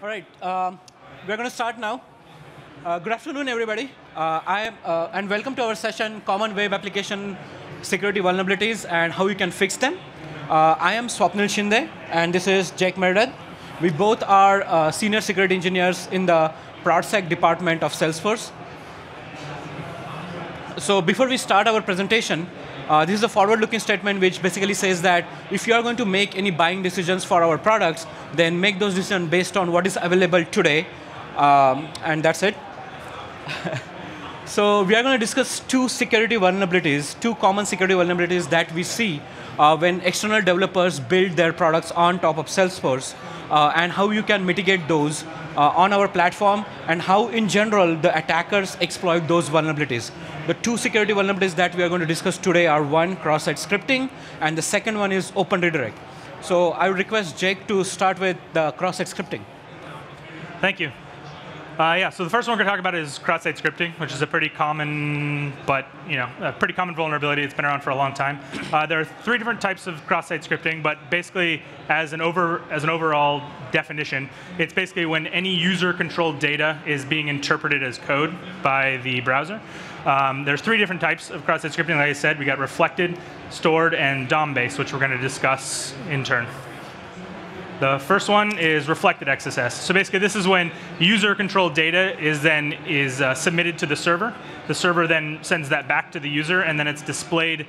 All right, we're going to start now. Good afternoon, everybody. And welcome to our session, Common Web Application Security Vulnerabilities and How You Can Fix Them. I am Swapnil Shinde, and this is Jake Meredith. We both are senior security engineers in the ProdSec department of Salesforce. So before we start our presentation, this is a forward-looking statement which basically says that if you are going to make any buying decisions for our products, then make those decisions based on what is available today, and that's it. So we are going to discuss two common security vulnerabilities that we see when external developers build their products on top of Salesforce, and how you can mitigate those on our platform, and how, in general, the attackers exploit those vulnerabilities. The two security vulnerabilities that we are going to discuss today are one, cross-site scripting, and the second one is open redirect. So I would request Jake to start with the cross-site scripting. Thank you. So the first one we're going to talk about is cross-site scripting, which is a pretty common, vulnerability. It's been around for a long time. There are three different types of cross-site scripting, but basically, as an overall definition, it's basically when any user-controlled data is being interpreted as code by the browser. There's three different types of cross-site scripting. Like I said, we got reflected, stored, and DOM-based, which we're going to discuss in turn. The first one is reflected XSS. So basically, this is when user-controlled data is submitted to the server. The server then sends that back to the user, and then it's displayed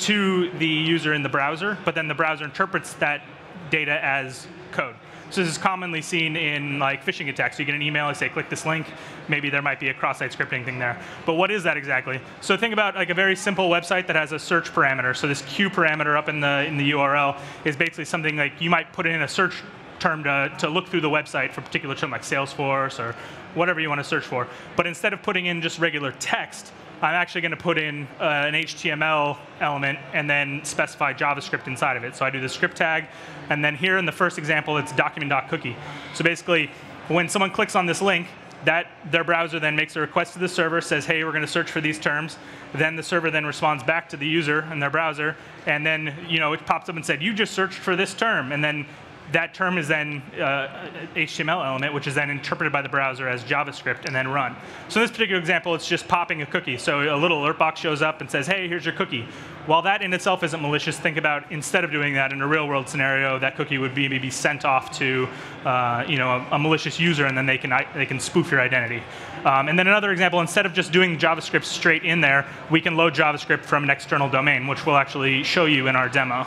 to the user in the browser. But then the browser interprets that data as code. So this is commonly seen in like phishing attacks. You get an email, they say, click this link. Maybe there might be a cross-site scripting thing there. But what is that exactly? So think about like a very simple website that has a search parameter. So this Q parameter up in the URL is basically something like you might put in a search term to look through the website for a particular term like Salesforce or whatever you want to search for. But instead of putting in just regular text, I'm actually going to put in an HTML element and then specify JavaScript inside of it. So I do the script tag, and then here in the first example, it's document.cookie. So basically, when someone clicks on this link, their browser then makes a request to the server, says, hey, we're going to search for these terms. Then the server then responds back to the user and their browser, and then it pops up and said, you just searched for this term, and then that term is then HTML element, which is then interpreted by the browser as JavaScript and then run. So in this particular example, it's just popping a cookie. So a little alert box shows up and says, hey, here's your cookie. While that in itself isn't malicious, think about instead of doing that in a real-world scenario, that cookie would be maybe sent off to a malicious user, and then they can spoof your identity. And then another example, instead of just doing JavaScript straight in there, we can load JavaScript from an external domain, which we'll actually show you in our demo.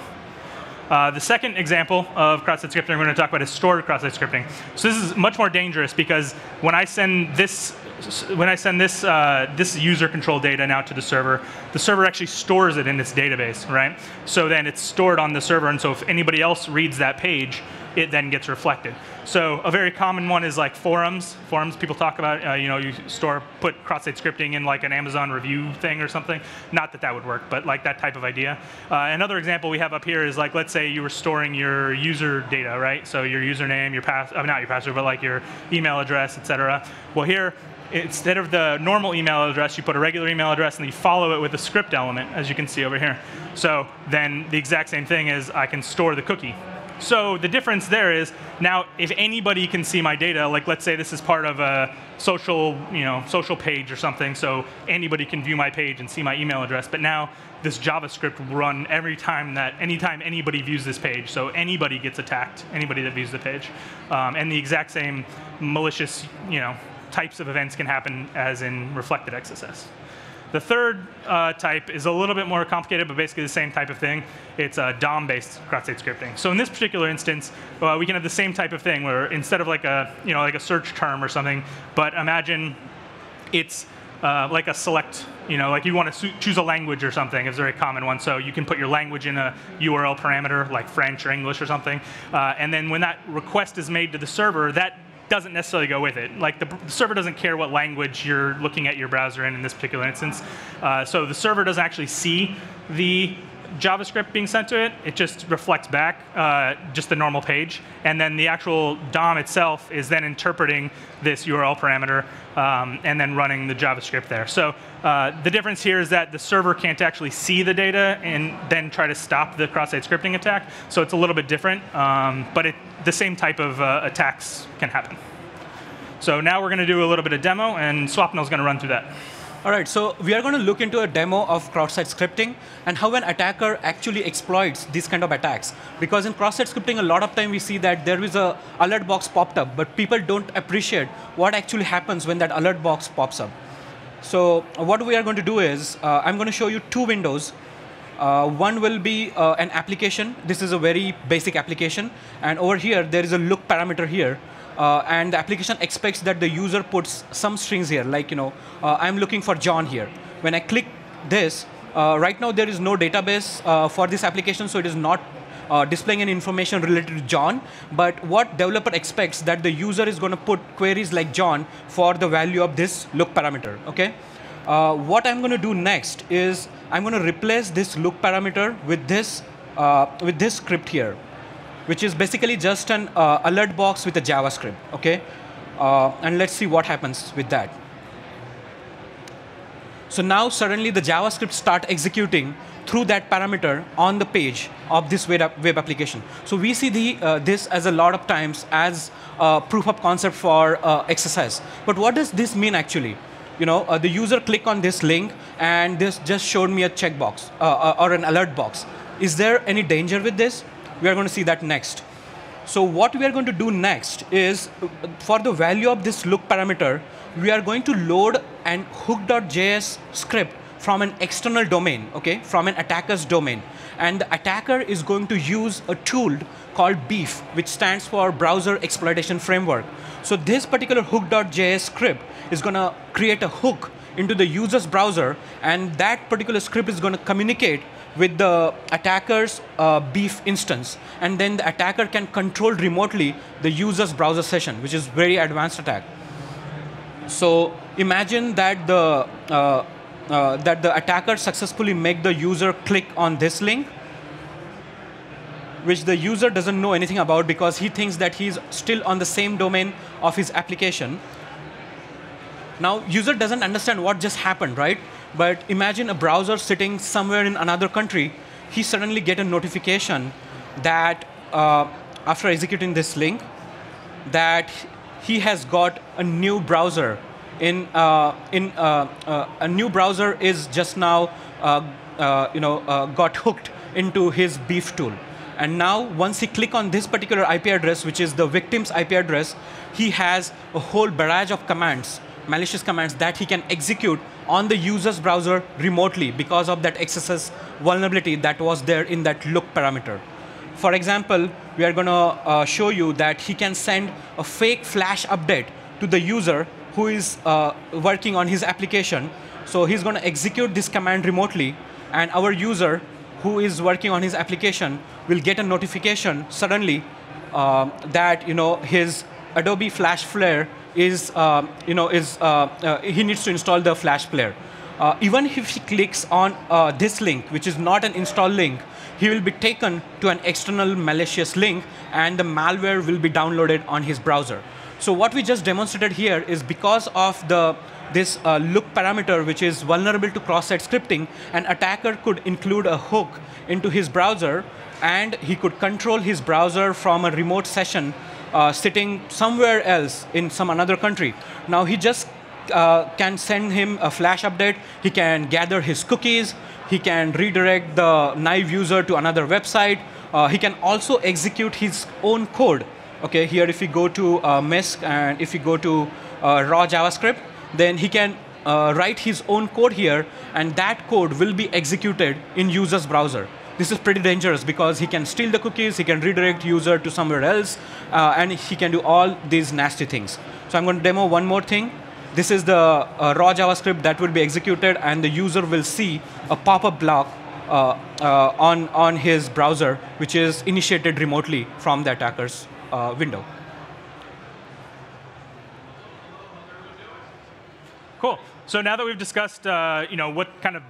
The second example of cross-site scripting we're going to talk about is stored cross-site scripting. So this is much more dangerous because when I send this user-controlled data now to the server actually stores it in its database, right? So then it's stored on the server, and so if anybody else reads that page, it then gets reflected. So a very common one is like forums. Forums people talk about, you put cross-site scripting in like an Amazon review thing or something. Not that that would work, but like that type of idea. Another example we have up here is like, let's say you were storing your user data, right? So your username, not your password, but like your email address, et cetera. Well here, instead of the normal email address, you put a regular email address and you follow it with a script element, as you can see over here. So then the exact same thing is I can store the cookie. So the difference there is now if anybody can see my data, like let's say this is part of a social page or something, so anybody can view my page and see my email address. But now this JavaScript will run anytime anybody views this page. So anybody gets attacked, anybody that views the page, and the exact same malicious types of events can happen as in reflected XSS. The third type is a little bit more complicated, but basically the same type of thing. It's DOM-based cross-site scripting. So in this particular instance, we can have the same type of thing where instead of like a search term or something, but imagine it's like a select, like you want to choose a language or something. It's a very common one. So you can put your language in a URL parameter, like French or English or something. And then when that request is made to the server, that doesn't necessarily go with it. Like the server doesn't care what language you're looking at your browser in this particular instance. So the server doesn't actually see the JavaScript being sent to it, it just reflects back just the normal page. And then the actual DOM itself is then interpreting this URL parameter and then running the JavaScript there. So the difference here is that the server can't actually see the data and then try to stop the cross-site scripting attack. So it's a little bit different, but the same type of attacks can happen. So now we're going to do a little bit of demo, and Swapnil's going to run through that. All right, so we are going to look into a demo of cross-site scripting and how an attacker actually exploits these kind of attacks. Because in cross-site scripting, a lot of time we see that there is a alert box popped up, but people don't appreciate what actually happens when that alert box pops up. So what we are going to do is, I'm going to show you two windows. One will be an application. This is a very basic application. And over here, there is a look parameter here. And the application expects that the user puts some strings here, like, I'm looking for John here. When I click this, right now there is no database for this application, so it is not displaying any information related to John. But what developer expects that the user is going to put queries like John for the value of this look parameter. Okay. What I'm going to do next is I'm going to replace this look parameter with this script here, which is basically just an alert box with a JavaScript, okay? And let's see what happens with that. So now suddenly the JavaScript start executing through that parameter on the page of this web application. So we see this as a lot of times as proof of concept for XSS. But what does this mean actually? The user click on this link and this just showed me a checkbox or an alert box. Is there any danger with this? We are going to see that next. So what we are going to do next is, for the value of this look parameter, we are going to load an hook.js script from an external domain, okay, from an attacker's domain. And the attacker is going to use a tool called Beef, which stands for Browser Exploitation Framework. So this particular hook.js script is going to create a hook into the user's browser, and that particular script is going to communicate with the attacker's Beef instance. And then the attacker can control remotely the user's browser session, which is very advanced attack. So imagine that the attacker successfully make the user click on this link, which the user doesn't know anything about because he thinks that he's still on the same domain of his application. Now, user doesn't understand what just happened, right? But imagine a browser sitting somewhere in another country. He suddenly get a notification that after executing this link, that he has got a new browser. A new browser is just now got hooked into his Beef tool. And now, once he click on this particular IP address, which is the victim's IP address, he has a whole barrage of commands, malicious commands that he can execute on the user's browser remotely because of that XSS vulnerability that was there in that look parameter. For example, we are going to show you that he can send a fake flash update to the user who is working on his application. So he's going to execute this command remotely, and our user who is working on his application will get a notification suddenly that his Adobe Flash Player is he needs to install the Flash Player. Even if he clicks on this link, which is not an install link, he will be taken to an external malicious link, and the malware will be downloaded on his browser. So what we just demonstrated here is because of this look parameter, which is vulnerable to cross-site scripting, an attacker could include a hook into his browser, and he could control his browser from a remote session sitting somewhere else in some another country. Now he just can send him a flash update. He can gather his cookies. He can redirect the naive user to another website. He can also execute his own code. Okay, here if we go to MISC and if we go to raw JavaScript, then he can write his own code here, and that code will be executed in user's browser. This is pretty dangerous because he can steal the cookies, he can redirect user to somewhere else, and he can do all these nasty things. So I'm going to demo one more thing. This is the raw JavaScript that will be executed, and the user will see a pop-up block on his browser, which is initiated remotely from the attacker's window. Cool. So now that we've discussed, what kind of,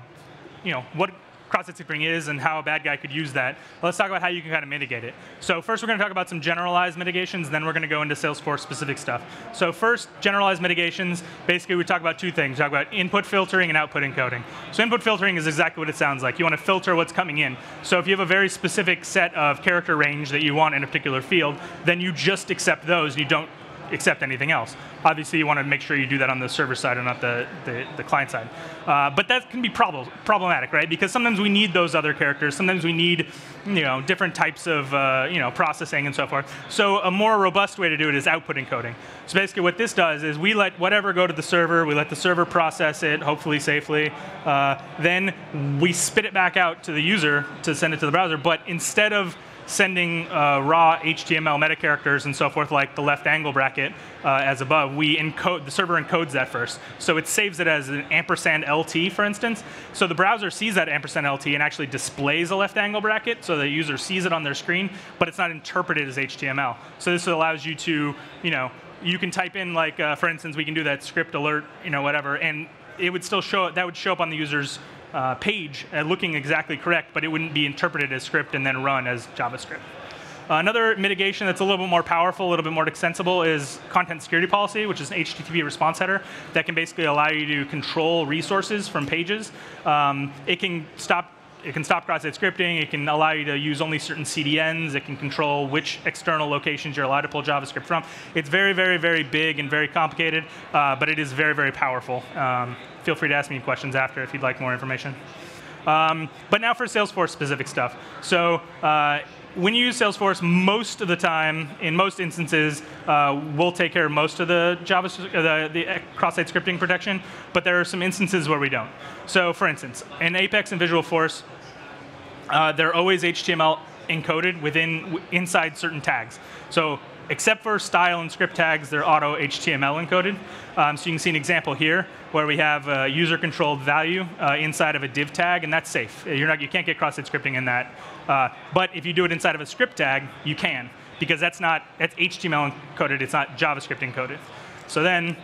what cross-site scripting is and how a bad guy could use that. Let's talk about how you can kind of mitigate it. So first we're going to talk about some generalized mitigations, then we're going to go into Salesforce specific stuff. So first, generalized mitigations, basically we talk about two things. We talk about input filtering and output encoding. So input filtering is exactly what it sounds like. You want to filter what's coming in. So if you have a very specific set of character range that you want in a particular field, then you just accept those and you don't accept anything else. Obviously, you want to make sure you do that on the server side and not the client side. But that can be problematic, right? Because sometimes we need those other characters. Sometimes we need, different types of, processing and so forth. So a more robust way to do it is output encoding. So basically, what this does is we let whatever go to the server. We let the server process it, hopefully safely. Then we spit it back out to the user to send it to the browser. But instead of sending raw HTML meta characters and so forth, like the left angle bracket as above, the server encodes that first. So it saves it as an ampersand LT, for instance. So the browser sees that ampersand LT and actually displays a left angle bracket, so the user sees it on their screen, but it's not interpreted as HTML. So this allows you to, you can type in, like, for instance, we can do that script alert, whatever, and it would still that would show up on the user's page looking exactly correct, but it wouldn't be interpreted as script and then run as JavaScript. Another mitigation that's a little bit more powerful, a little bit more extensible, is content security policy, which is an HTTP response header that can basically allow you to control resources from pages. It can stop cross-site scripting. It can allow you to use only certain CDNs. It can control which external locations you're allowed to pull JavaScript from. It's very, very, very big and very complicated, but it is very, very powerful. Feel free to ask me questions after if you'd like more information. But now for Salesforce specific stuff. So when you use Salesforce, most of the time, in most instances, we'll take care of most of the the cross-site scripting protection, but there are some instances where we don't. So for instance, in Apex and Visualforce, they're always HTML encoded inside certain tags. So except for style and script tags, they're auto HTML encoded. So you can see an example here where we have a user-controlled value inside of a div tag, and that's safe. You can't get cross-site scripting in that. But if you do it inside of a script tag, you can, because that's HTML encoded. It's not JavaScript encoded. So then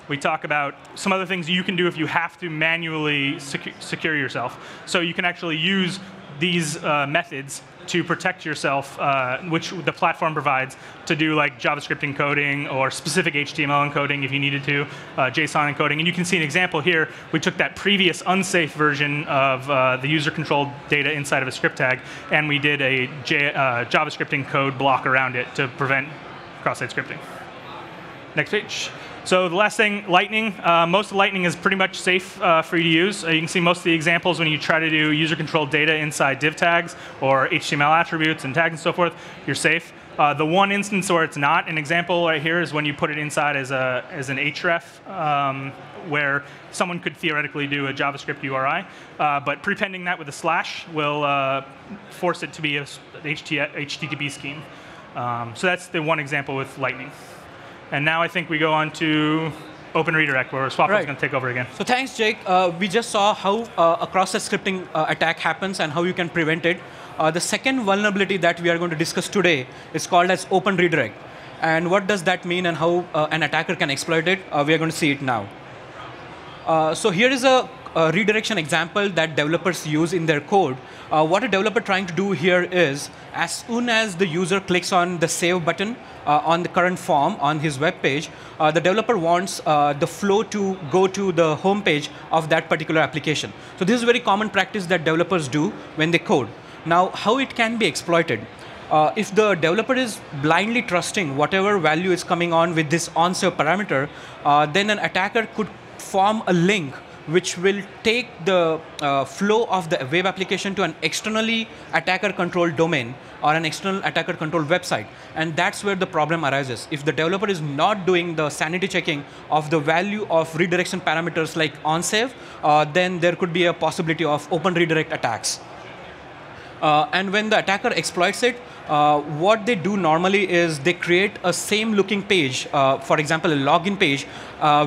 we talk about some other things you can do if you have to manually secure yourself. So you can actually use these methods to protect yourself, which the platform provides, to do like JavaScript encoding or specific HTML encoding if you needed to, JSON encoding. And you can see an example here. We took that previous unsafe version of the user-controlled data inside of a script tag, and we did a JavaScript encode block around it to prevent cross-site scripting. Next page. So the last thing, Lightning. Most of Lightning is pretty much safe for you to use. You can see most of the examples when you try to do user-controlled data inside div tags or HTML attributes and tags and so forth, you're safe. The one instance where it's not, an example right here, is when you put it inside as an href, where someone could theoretically do a JavaScript URI. But prepending that with a slash will force it to be a HTTP scheme. So that's the one example with Lightning. And now I think we go on to Open Redirect, where Swapple is going to take over again. So thanks, Jake. We just saw how a cross-site scripting attack happens and how you can prevent it. The second vulnerability that we are going to discuss today is called as Open Redirect. And what does that mean and how an attacker can exploit it? We are going to see it now. So here is a redirection example that developers use in their code. What a developer trying to do here is, as soon as the user clicks on the save button on the current form on his web page, the developer wants the flow to go to the home page of that particular application. So this is a very common practice that developers do when they code. Now, how it can be exploited? If the developer is blindly trusting whatever value is coming on with this onSave parameter, then an attacker could form a link which will take the flow of the web application to an externally attacker-controlled domain or an external attacker-controlled website. And that's where the problem arises. If the developer is not doing the sanity checking of the value of redirection parameters like onSave, then there could be a possibility of open redirect attacks. And when the attacker exploits it, what they do normally is they create a same looking page, for example, a login page,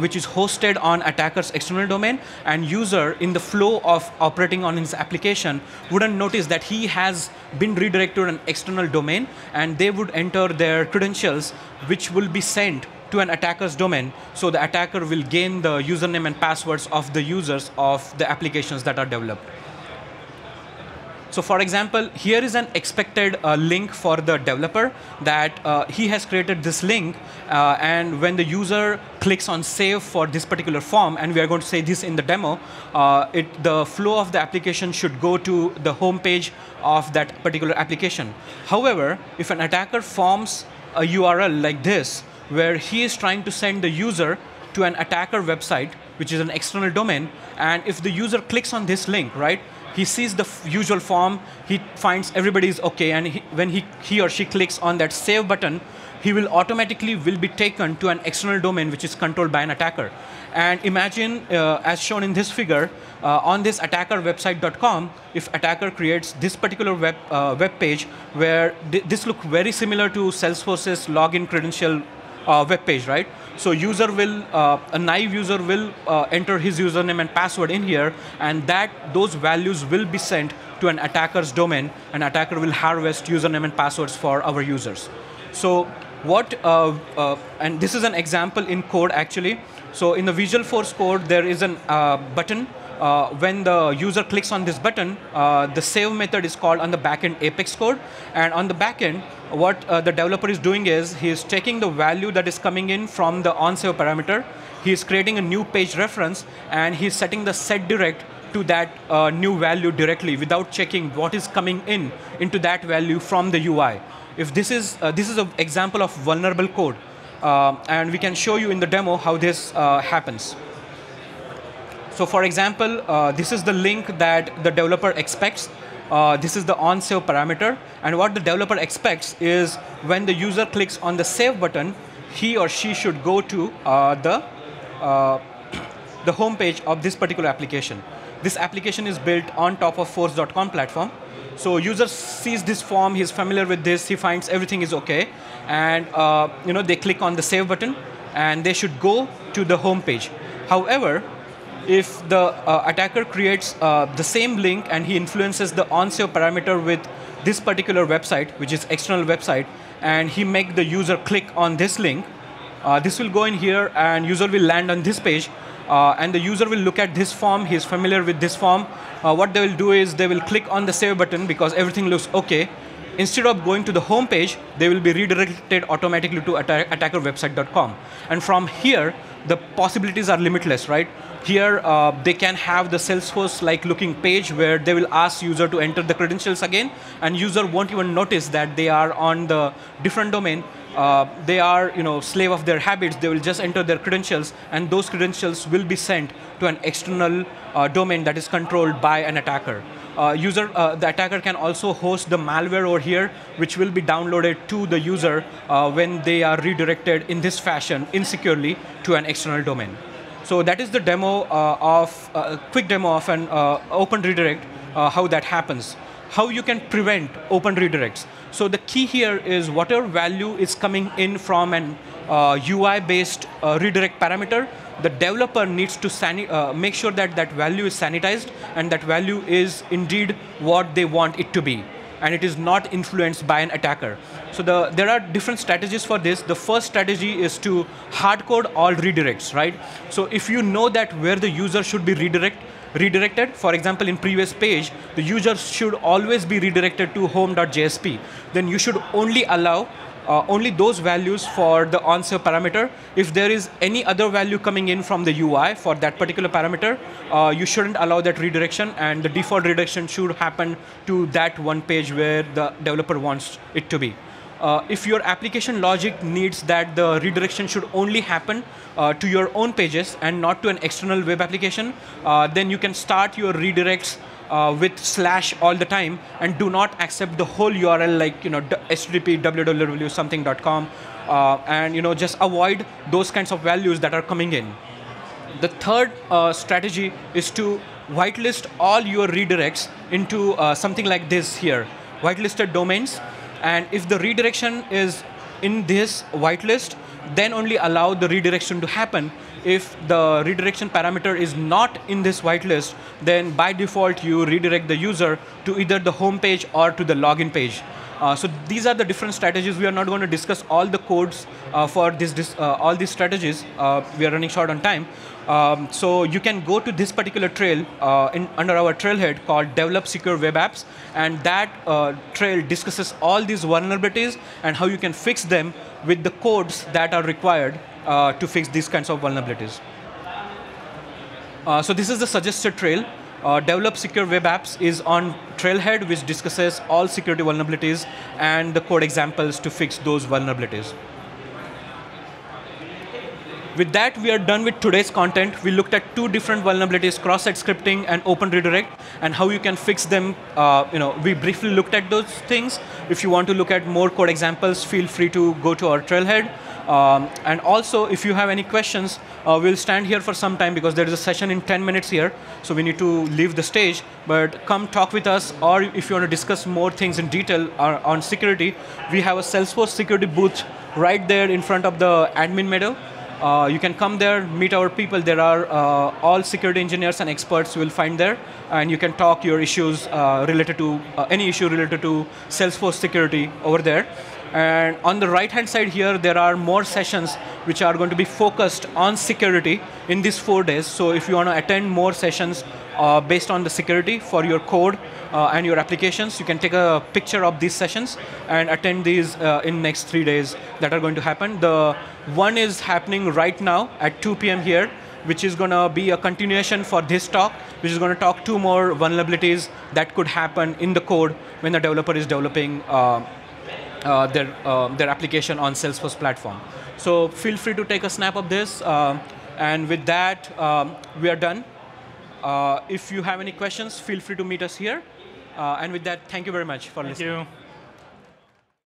which is hosted on attacker's external domain, and user in the flow of operating on his application wouldn't notice that he has been redirected to an external domain, and they would enter their credentials, which will be sent to an attacker's domain. So the attacker will gain the username and passwords of the users of the applications that are developed. So for example, here is an expected link for the developer that he has created this link, and when the user clicks on save for this particular form, and we are going to say this in the demo, the flow of the application should go to the home page of that particular application. However, if an attacker forms a URL like this, where he is trying to send the user to an attacker website, which is an external domain, and if the user clicks on this link, right, he sees the usual form, he finds everybody is okay, and when he or she clicks on that save button, he will automatically be taken to an external domain which is controlled by an attacker. And imagine, as shown in this figure, on this attackerwebsite.com, if attacker creates this particular web page where this looks very similar to Salesforce's login credential web page, right? So a naive user will enter his username and password in here, and those values will be sent to an attacker's domain, and attacker will harvest username and passwords for our users. So and this is an example in code actually. So in the Visualforce code, there is a button. When the user clicks on this button, the save method is called on the backend Apex code, and on the backend, what the developer is doing is he is taking the value that is coming in from the onSave parameter. He is creating a new page reference, and he is setting the setDirect to that new value directly without checking what is coming into that value from the UI. If this is an example of vulnerable code, and we can show you in the demo how this happens. So for example, this is the link that the developer expects. This is the onSave parameter, and what the developer expects is when the user clicks on the save button, he or she should go to the home page of this particular application. This application is built on top of Force.com platform. So user sees this form, he's familiar with this, he finds everything is okay, and they click on the save button, and they should go to the home page. However, if the attacker creates the same link and he influences the onSave parameter with this particular website, which is external website, and he make the user click on this link, this will go in here, and user will land on this page, and the user will look at this form, he's familiar with this form. What they will do is they will click on the save button because everything looks okay. Instead of going to the home page, they will be redirected automatically to attackerwebsite.com. And from here, the possibilities are limitless, right? Here, they can have the Salesforce-like looking page where they will ask user to enter the credentials again, and user won't even notice that they are on the different domain. They are, slave of their habits. They will just enter their credentials, and those credentials will be sent to an external domain that is controlled by an attacker. The attacker can also host the malware over here, which will be downloaded to the user when they are redirected in this fashion insecurely to an external domain. So that is the demo quick demo of an open redirect, how that happens. How you can prevent open redirects. So the key here is whatever value is coming in from an UI-based redirect parameter, the developer needs to make sure that that value is sanitized and that value is indeed what they want it to be, and it is not influenced by an attacker. So there are different strategies for this. The first strategy is to hard code all redirects, right? So if you know that where the user should be redirected, for example, in previous page, the user should always be redirected to home.jsp, then you should only allow only those values for the onSave parameter. If there is any other value coming in from the UI for that particular parameter, you shouldn't allow that redirection, and the default redirection should happen to that one page where the developer wants it to be. If your application logic needs that the redirection should only happen to your own pages and not to an external web application, then you can start your redirects with / all the time, and do not accept the whole URL like http www.something.com, and just avoid those kinds of values that are coming in. The third strategy is to whitelist all your redirects into something like this here, whitelisted domains. And if the redirection is in this whitelist, then only allow the redirection to happen. If the redirection parameter is not in this whitelist, then by default you redirect the user to either the home page or to the login page. So these are the different strategies. We are not going to discuss all the codes for all these strategies. We are running short on time. So you can go to this particular trail under our trailhead called Develop Secure Web Apps, and that trail discusses all these vulnerabilities and how you can fix them with the codes that are required to fix these kinds of vulnerabilities. So this is the suggested trail. Develop Secure Web Apps is on Trailhead, which discusses all security vulnerabilities and the code examples to fix those vulnerabilities. With that, we are done with today's content. We looked at two different vulnerabilities, cross-site scripting and open redirect, and how you can fix them. We briefly looked at those things. If you want to look at more code examples, feel free to go to our Trailhead. And also, if you have any questions, we'll stand here for some time because there is a session in 10 minutes here, so we need to leave the stage. But come talk with us, or if you want to discuss more things in detail on security, we have a Salesforce security booth right there in front of the admin meadow. You can come there, meet our people. There are all security engineers and experts you will find there, and you can talk your issues related to any issue related to Salesforce security over there. And on the right-hand side here, there are more sessions which are going to be focused on security in these 4 days. So if you want to attend more sessions based on the security for your code and your applications, you can take a picture of these sessions and attend these in next 3 days that are going to happen. The one is happening right now at 2 p.m. here, which is going to be a continuation for this talk, which is going to talk 2 more vulnerabilities that could happen in the code when the developer is developing their application on Salesforce platform. So feel free to take a snap of this. And with that, we are done. If you have any questions, feel free to meet us here. And with that, thank you very much for listening. Thank you.